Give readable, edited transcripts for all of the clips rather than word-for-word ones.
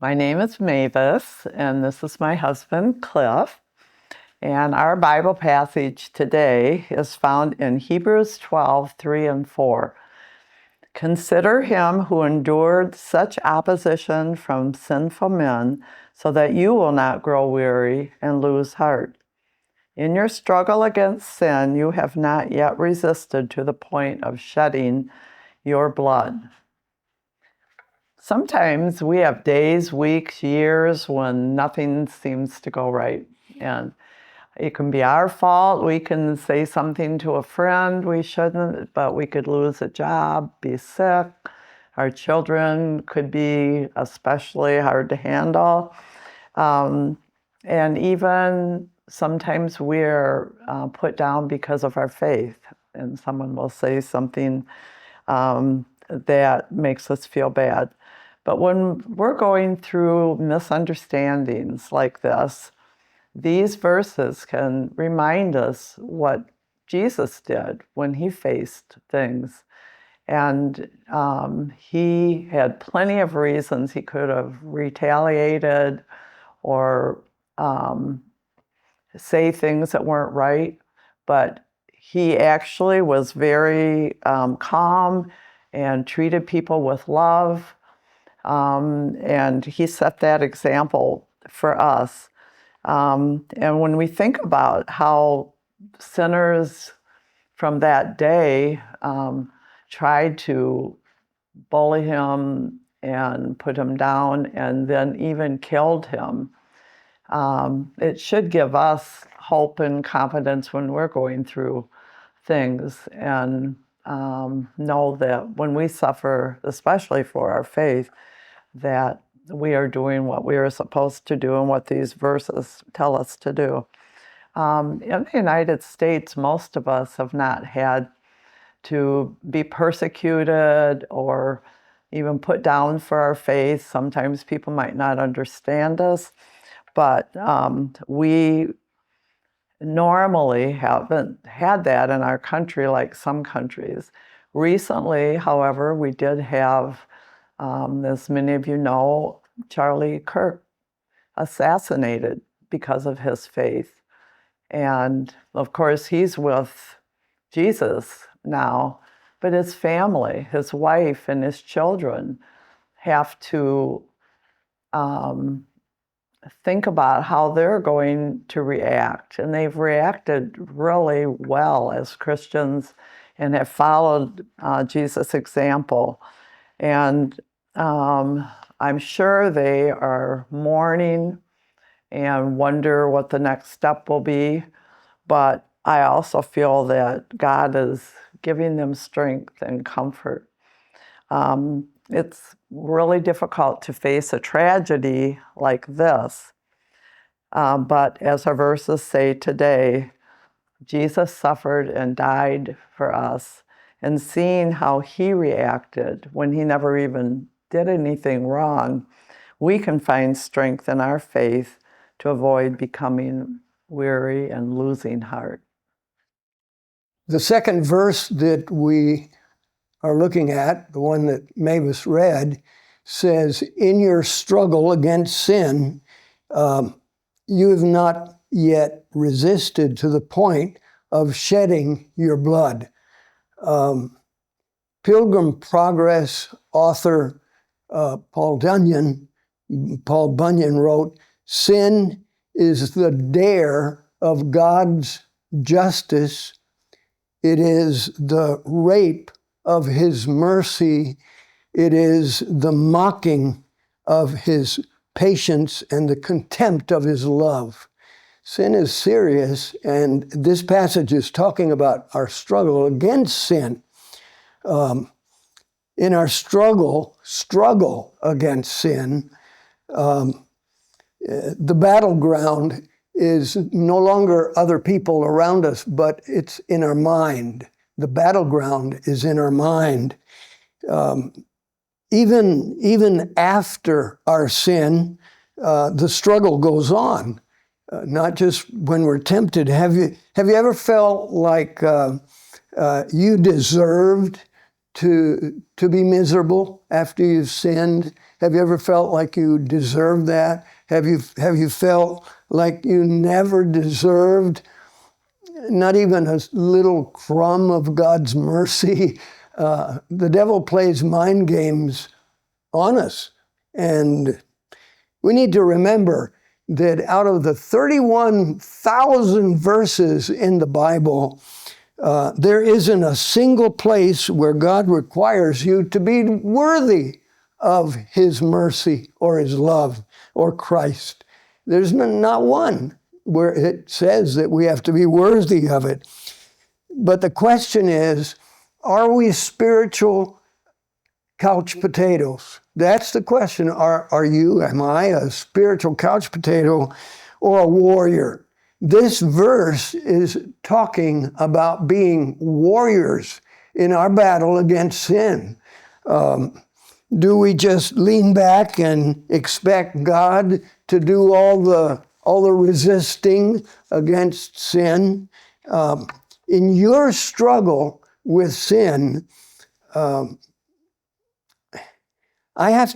My name is Mavis, and this is my husband, Cliff. And our Bible passage today is found in Hebrews 12, 3 and 4. Consider him who endured such opposition from sinful men, so that you will not grow weary and lose heart. In your struggle against sin, you have not yet resisted to the point of shedding your blood. Sometimes we have days, weeks, years when nothing seems to go right. And it can be our fault. We can say something to a friend we shouldn't, but we could lose a job, be sick. Our children could be especially hard to handle. And even sometimes we're put down because of our faith. And someone will say something that makes us feel bad. But when we're going through misunderstandings like this, these verses can remind us what Jesus did when he faced things. And he had plenty of reasons he could have retaliated or say things that weren't right, but he actually was very calm and treated people with love. And he set that example for us. And when we think about how sinners from that day tried to bully him and put him down and then even killed him, it should give us hope and confidence when we're going through things, and know that when we suffer, especially for our faith, that we are doing what we are supposed to do and what these verses tell us to do. In the United States, most of us have not had to be persecuted or even put down for our faith. Sometimes people might not understand us, but we normally haven't had that in our country like some countries. Recently, however, we did have, as many of you know, Charlie Kirk assassinated because of his faith. And of course, he's with Jesus now, but his family, his wife and his children have to think about how they're going to react. And they've reacted really well as Christians and have followed Jesus' example. And I'm sure they are mourning and wonder what the next step will be. But I also feel that God is giving them strength and comfort. It's really difficult to face a tragedy like this. But as our verses say today, Jesus suffered and died for us. And seeing how he reacted when he never even did anything wrong, we can find strength in our faith to avoid becoming weary and losing heart. The second verse that we are looking at, the one that Mavis read, says, in your struggle against sin, you have not yet resisted to the point of shedding your blood. Pilgrim Progress author Paul Bunyan wrote, sin is the dare of God's justice. It is the rape of his mercy. It is the mocking of his patience and the contempt of his love. Sin is serious, and this passage is talking about our struggle against sin. In our struggle against sin, the battleground is no longer other people around us, but it's in our mind. The battleground is in our mind. Even after our sin, the struggle goes on. Not just when we're tempted. Have you ever felt like you deserved to be miserable after you've sinned? Have you ever felt like you deserved that? Have you felt like you never deserved not even a little crumb of God's mercy? The devil plays mind games on us. And we need to remember that out of the 31,000 verses in the Bible, there isn't a single place where God requires you to be worthy of His mercy or His love or Christ. There's not one where it says that we have to be worthy of it. But the question is, are we spiritual couch potatoes? That's the question. Am I a spiritual couch potato or a warrior? This verse is talking about being warriors in our battle against sin. Do we just lean back and expect God to do all the resisting against sin? In your struggle with sin, I have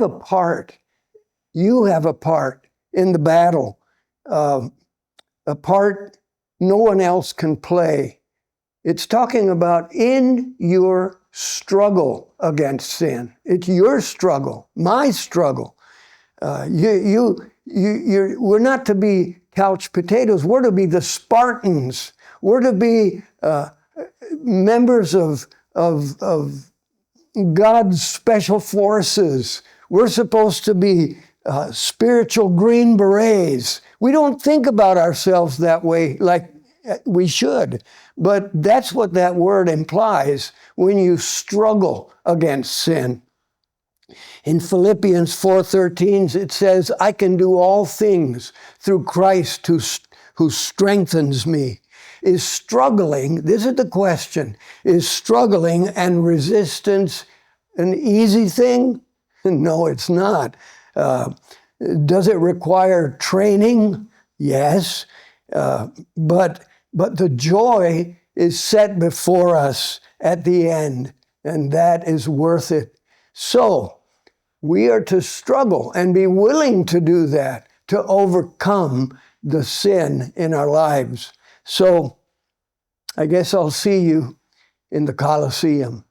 a part. You have a part in the battle. A part no one else can play. It's talking about in your struggle against sin. It's your struggle, my struggle. We're not to be couch potatoes. We're to be the Spartans. We're to be members of God's special forces. We're supposed to be spiritual Green Berets. We don't think about ourselves that way like we should, but that's what that word implies when you struggle against sin. In Philippians 4:13, it says, I can do all things through Christ who strengthens me. Is struggling, this is the question, is struggling and resistance an easy thing? No, it's not. Does it require training? Yes. But the joy is set before us at the end, and that is worth it. So, we are to struggle and be willing to do that, to overcome the sin in our lives. So, I guess I'll see you in the Colosseum.